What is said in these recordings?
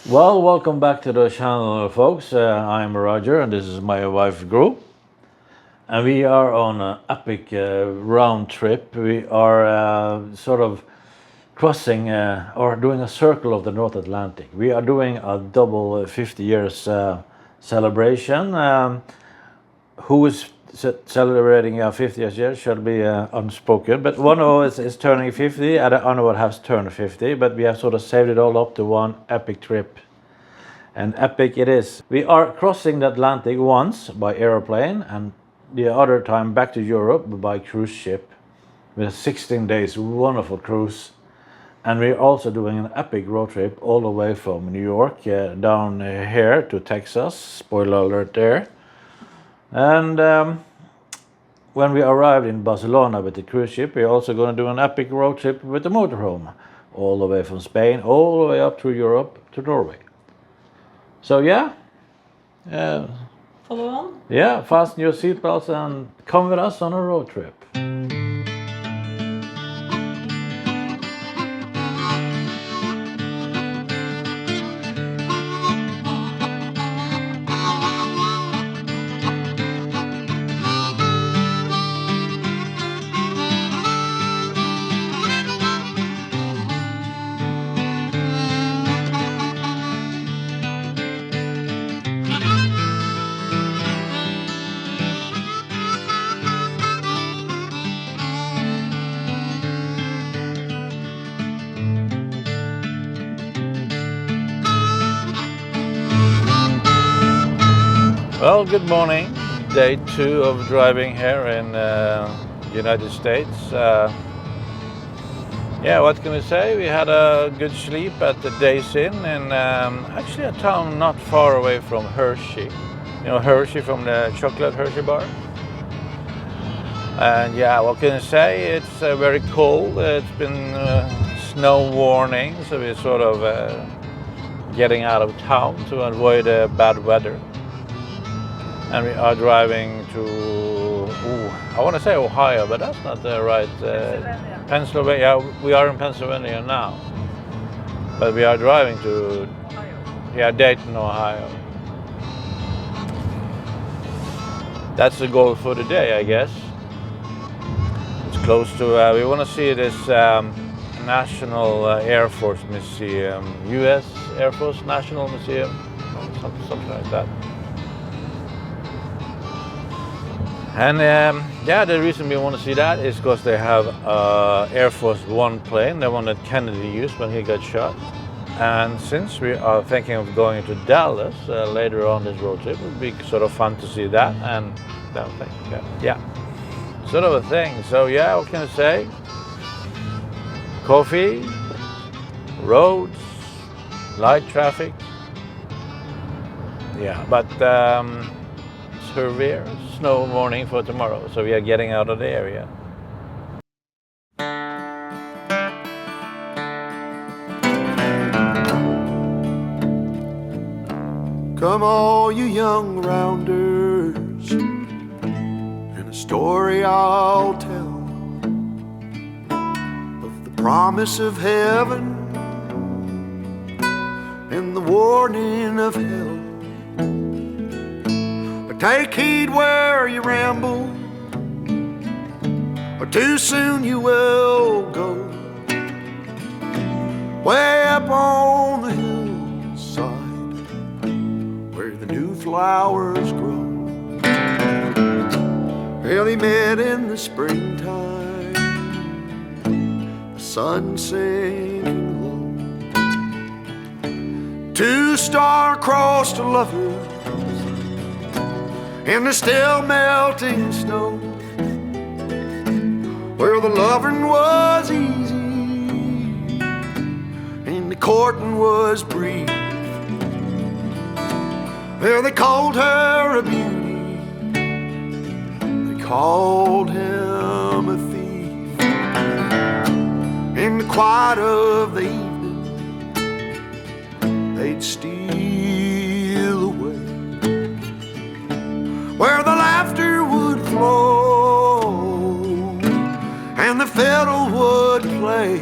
Well, welcome back to the channel, folks. I'm Roger, and this is my wife, Gru. And we are on an epic round trip. We are sort of crossing or doing a circle of the North Atlantic. We are doing a double 50 years celebration. Who is celebrating 50 years should be unspoken, but one of us is turning 50 and the other one has turned 50, but we have sort of saved it all up to one epic trip. And epic it is. We are crossing the Atlantic once by aeroplane and the other time back to Europe by cruise ship with a 16 days wonderful cruise. And we're also doing an epic road trip all the way from New York down here to Texas, spoiler alert there. And when we arrived in Barcelona with the cruise ship, we're also going to do an epic road trip with the motorhome, all the way from Spain, all the way up through Europe to Norway. So yeah, Follow on? yeah, fasten your seatbelts and come with us on a road trip. Well, good morning. Day 2 of driving here in the United States. Yeah, what can we say? We had a good sleep at the Days Inn in actually a town not far away from Hershey. You know Hershey from the chocolate Hershey bar? And yeah, what can I say? It's very cold. It's been snow warning, so we're sort of getting out of town to avoid bad weather. And we are driving to, I want to say Ohio, but that's not the right. Pennsylvania. Yeah, we are in Pennsylvania now. But we are driving to, Dayton, Ohio. That's the goal for the day, I guess. It's close to, we want to see this National Air Force Museum, U.S. Air Force National Museum, something like that. And yeah, the reason we want to see that is because they have Air Force One plane, the one that Kennedy used when he got shot. And since we are thinking of going to Dallas later on this road trip, it would be sort of fun to see that and that thing. Yeah, sort of a thing. So yeah, what can I say? Coffee, roads, light traffic. Yeah, but severe snow warning for tomorrow, so we are getting out of the area. Come all you young rounders, and a story I'll tell of the promise of heaven and the warning of hell. Take heed where you ramble, or too soon you will go. Way up on the hillside, where the new flowers grow. Well, he met in the springtime, the sun sinking low. Two star-crossed lovers in the still melting snow, where the loving was easy and the courting was brief. There they called her a beauty, they called him a thief. In the quiet of the evening, they'd steal away, where the laughter would flow and the fiddle would play.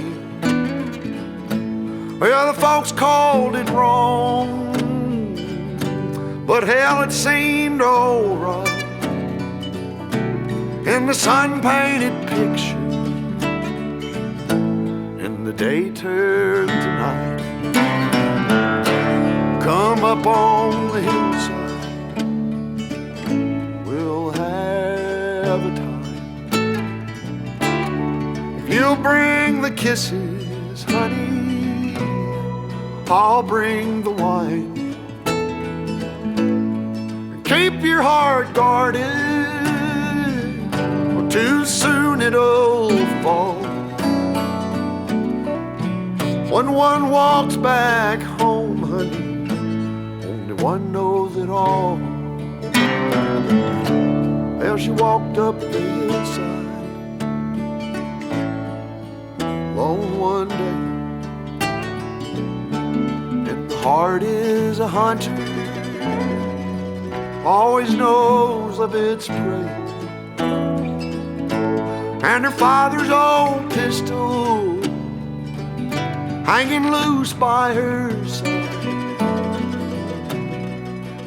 Well, the folks called it wrong, but hell, it seemed alright in the sun-painted picture, and the day turned to night. Come up on the hillside, we'll have a time. If you'll bring the kisses, honey, I'll bring the wine. And keep your heart guarded, or too soon it'll fall. When one walks back home, honey, only one knows it all. Well, she walked up the hillside alone one day, and the heart is a hunter, always knows of its prey. And her father's old pistol hanging loose by her side.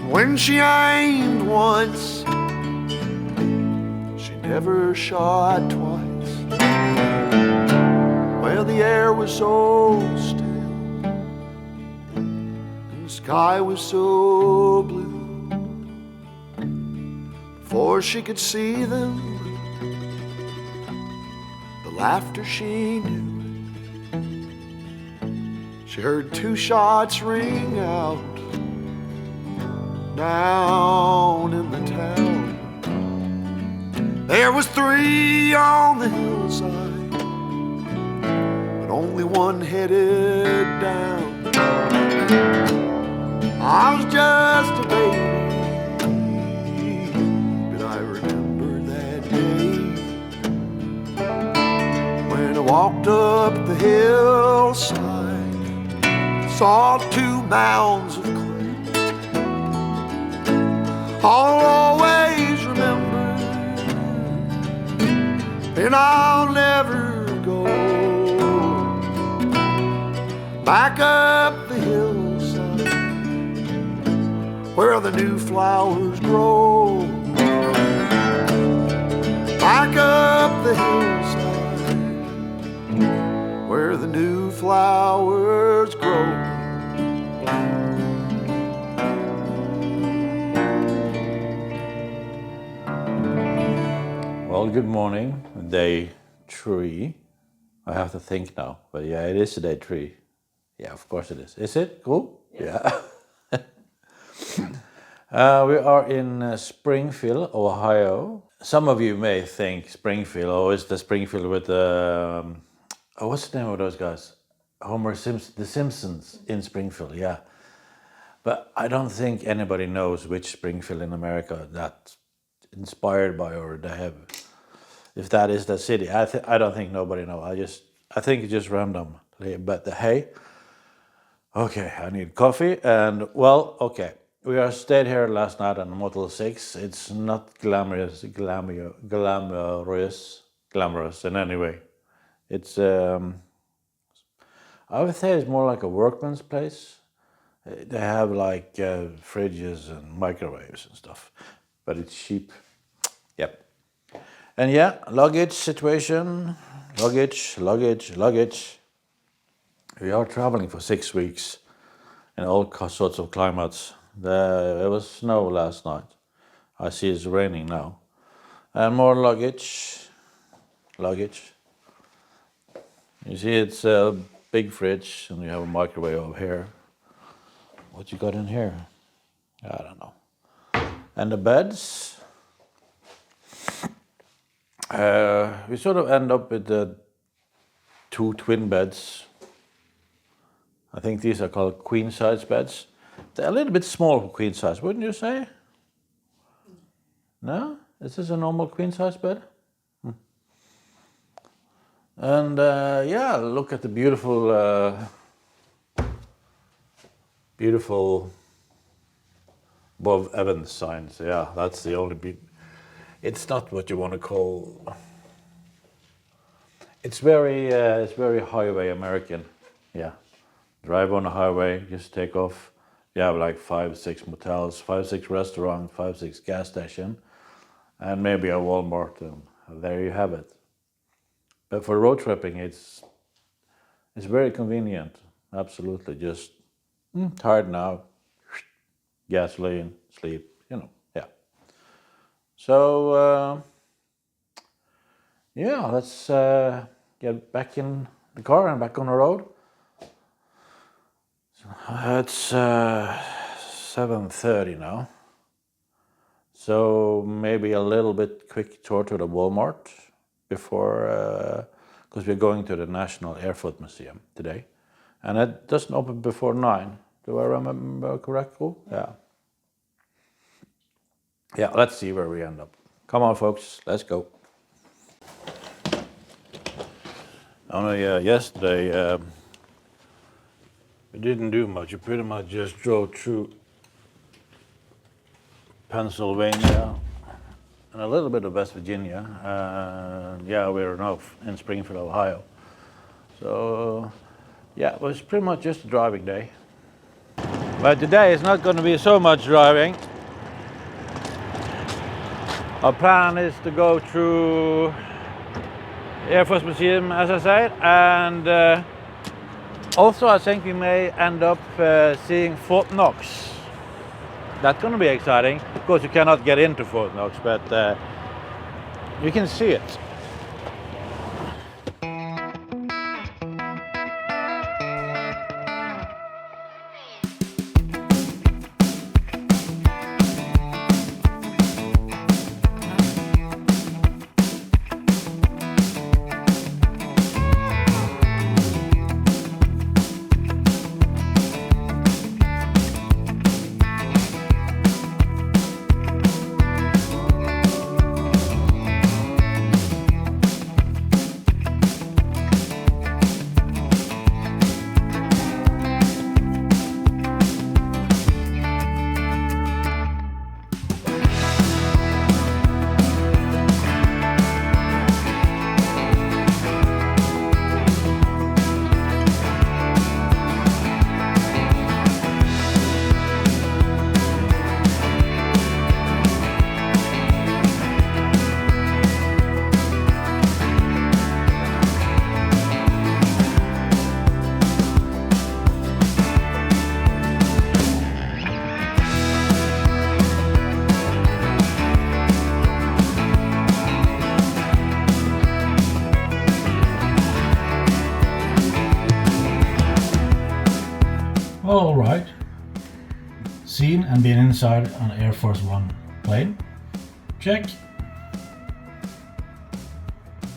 When she aimed once, she never shot twice. Well, the air was so still, and the sky was so blue. Before she could see them, the laughter she knew, she heard two shots ring out down in the town. There was three on the hillside, but only one headed down. I was just a baby, but I remember that day when I walked up the hillside, saw two mounds of clay. I'll always remember, and I'll never go back up the hillside where the new flowers grow. Back up the hillside where the new flowers grow. Well, good morning, day 3. I have to think now, but yeah, it is day 3. Yeah, of course it is. Is it? Cool? Yes. Yeah. We are in Springfield, Ohio. Some of you may think Springfield, oh, it's the Springfield with the, what's the name of those guys? Homer Simpson, the Simpsons in Springfield, yeah. But I don't think anybody knows which Springfield in America that's inspired by, or they have, if that is the city. I don't think nobody knows. I think it's just random. But hey, okay, I need coffee, and well, okay. We are stayed here last night on Motel 6. It's not glamorous in any way. It's, I would say it's more like a workman's place. They have like fridges and microwaves and stuff, but it's cheap. Yep. And yeah, luggage situation, luggage. We are traveling for 6 weeks in all sorts of climates. There was snow last night. I see it's raining now. And more luggage. You see it's a big fridge, and you have a microwave over here. What you got in here? I don't know. And the beds. We sort of end up with the 2 twin beds. I think these are called queen size beds. They're a little bit small for queen size, wouldn't you say? No? Is this a normal queen size bed? And yeah, look at the beautiful above Evans signs. Yeah, that's the only bit. It's not what you want to call. It's very highway American. Yeah, drive on the highway, just take off. You have like 5-6 motels, 5-6 restaurants, 5-6 gas station, and maybe a Walmart, and there you have it. But for road tripping, it's very convenient. Absolutely, just tired now, gasoline, sleep, yeah. So yeah, let's get back in the car and back on the road. It's 7:30 now, so maybe a little bit quick tour to the Walmart before, because we're going to the National Airfoot Museum today, and it doesn't open before 9. Do I remember correctly? Yeah. Yeah, let's see where we end up. Come on, folks, let's go. Yesterday we didn't do much. We pretty much just drove through Pennsylvania and a little bit of West Virginia. Yeah, we're now in Springfield, Ohio. So yeah, it was pretty much just a driving day. But today is not going to be so much driving. Our plan is to go through the Air Force Museum, as I said, and also I think we may end up seeing Fort Knox. That's going to be exciting. Of course, you cannot get into Fort Knox, but you can see it. All right, seen and been inside an Air Force One plane, check.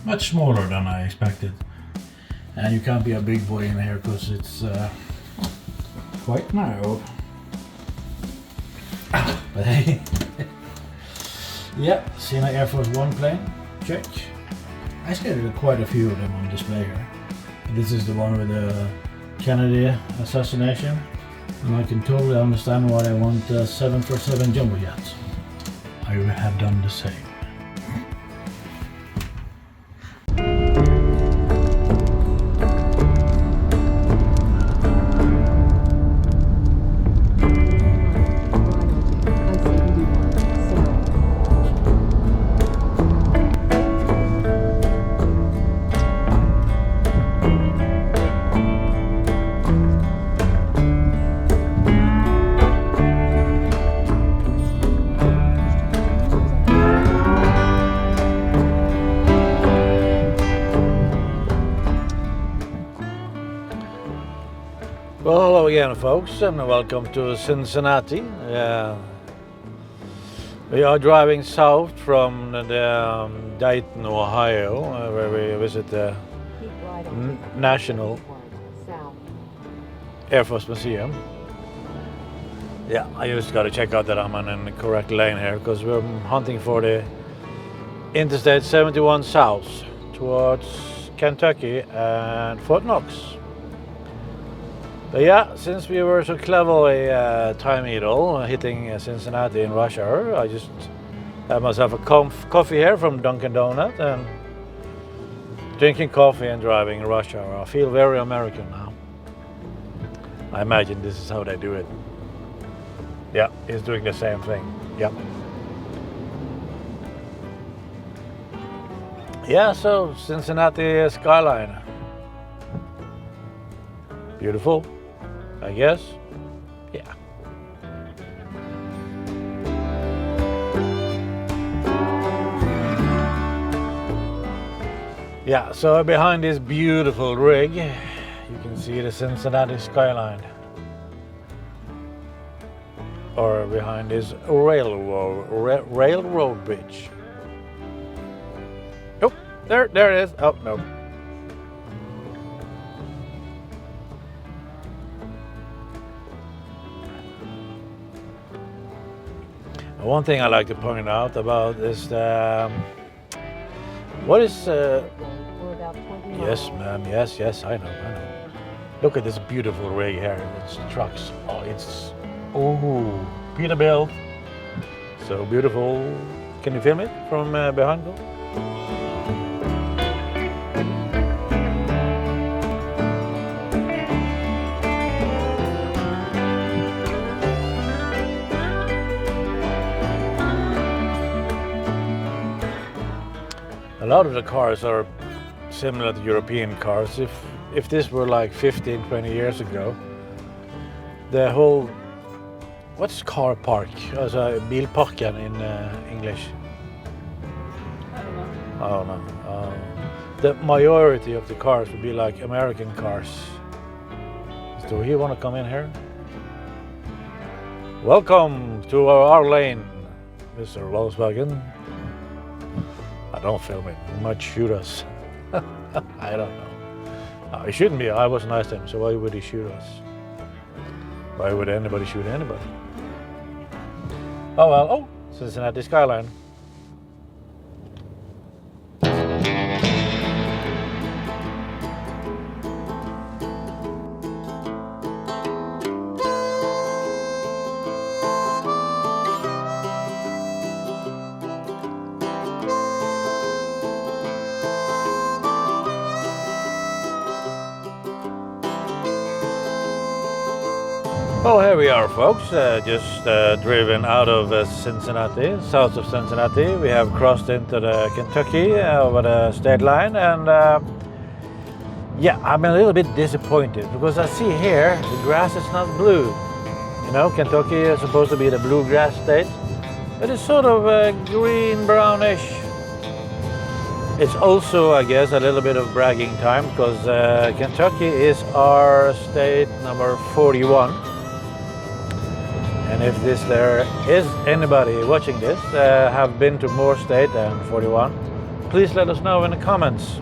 Much smaller than I expected, and you can't be a big boy in here because it's quite narrow. But hey, yeah, seen an Air Force One plane, check. I scheduled quite a few of them on display here. This is the one with the Kennedy assassination, and I can totally understand why they want 747 jumbo jets. I have done the same. Well, hello again, folks, and welcome to Cincinnati. We are driving south from Dayton, Ohio, where we visit the National Air Force Museum. Yeah, I just got to check out that I'm in the correct lane here, because we're hunting for the Interstate 71 South towards Kentucky and Fort Knox. But yeah, since we were so cleverly time eagle hitting Cincinnati in rush hour, I just had myself a coffee here from Dunkin' Donut and drinking coffee and driving in rush hour. I feel very American now. I imagine this is how they do it. Yeah, he's doing the same thing. Yep. Yeah, so Cincinnati skyline. Beautiful, I guess. Yeah. Yeah, so behind this beautiful rig, you can see the Cincinnati skyline. Or behind this railroad bridge. Oh, there it is. Oh, no. One thing I like to point out about is the, what is, We're about 20 yes, miles. ma'am, yes, I know. Look at this beautiful rig here, it's trucks. Oh, it's, oh, Peterbilt. So beautiful. Can you film it from behind, Bill? A lot of the cars are similar to European cars. If this were like 15, 20 years ago, the whole, what's car park? Also bilparken in English. I don't know. The majority of the cars would be like American cars. Do he want to come in here? Welcome to our lane, Mr. Volkswagen. Don't film it. He might shoot us. I don't know. He shouldn't be. I was nice to him, so why would he shoot us? Why would anybody shoot anybody? Oh well. Oh, Cincinnati skyline. Well, here we are, folks. Just driven out of Cincinnati, south of Cincinnati. We have crossed into the Kentucky over the state line, and yeah, I'm a little bit disappointed because I see here the grass is not blue. You know, Kentucky is supposed to be the bluegrass state, but it's sort of green brownish. It's also, I guess, a little bit of bragging time because Kentucky is our state number 41. And if there is anybody watching this have been to more state than 41, please let us know in the comments.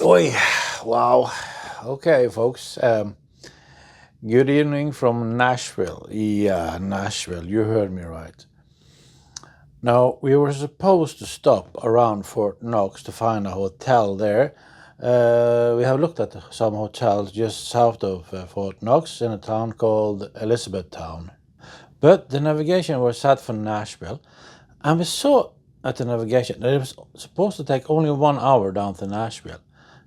Oi, wow. Okay, folks. Good evening from Nashville. Yeah, Nashville. You heard me right. Now, we were supposed to stop around Fort Knox to find a hotel there. We have looked at some hotels just south of Fort Knox in a town called Elizabethtown. But the navigation was set for Nashville, and we saw at the navigation that it was supposed to take only 1 hour down to Nashville.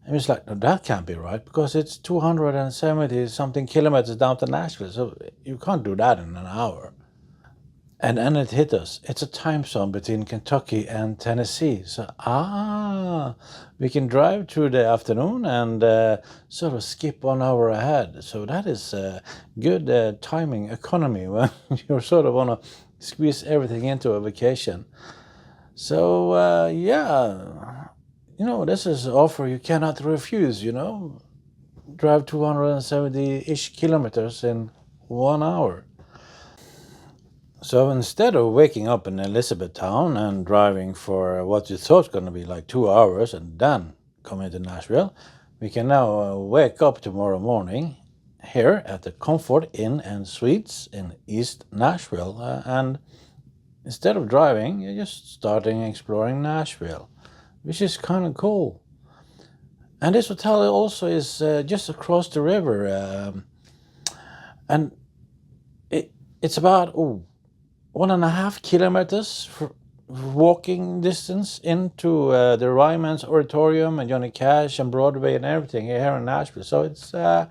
And it's like, no, that can't be right, because it's 270 something kilometers down to Nashville, so you can't do that in an hour. And then it hit us. It's a time zone between Kentucky and Tennessee. So, we can drive through the afternoon and sort of skip 1 hour ahead. So that is good timing economy when you sort of want to squeeze everything into a vacation. So, yeah, you know, this is an offer you cannot refuse, you know. Drive 270-ish kilometers in 1 hour. So instead of waking up in Elizabethtown and driving for what you thought was going to be like 2 hours and then coming to Nashville, we can now wake up tomorrow morning here at the Comfort Inn and Suites in East Nashville. And instead of driving, you're just starting exploring Nashville, which is kind of cool. And this hotel also is just across the river. And it's about 1.5 kilometers for walking distance into the Ryman's Auditorium and Johnny Cash and Broadway and everything here in Nashville. So it's, yeah,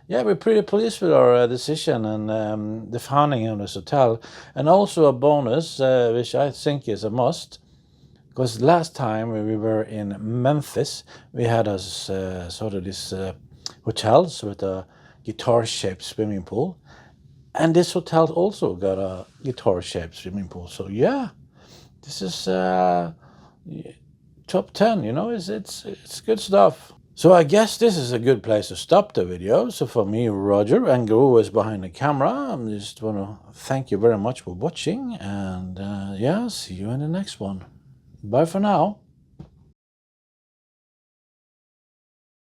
we're pretty pleased with our decision and the founding of this hotel. And also a bonus, which I think is a must, because last time we were in Memphis, we had us sort of these hotels with a guitar-shaped swimming pool. And this hotel also got a guitar-shaped swimming pool. So yeah, this is top 10, you know, it's good stuff. So I guess this is a good place to stop the video. So for me, Roger, and Guru is behind the camera, I just want to thank you very much for watching. And yeah, see you in the next one. Bye for now.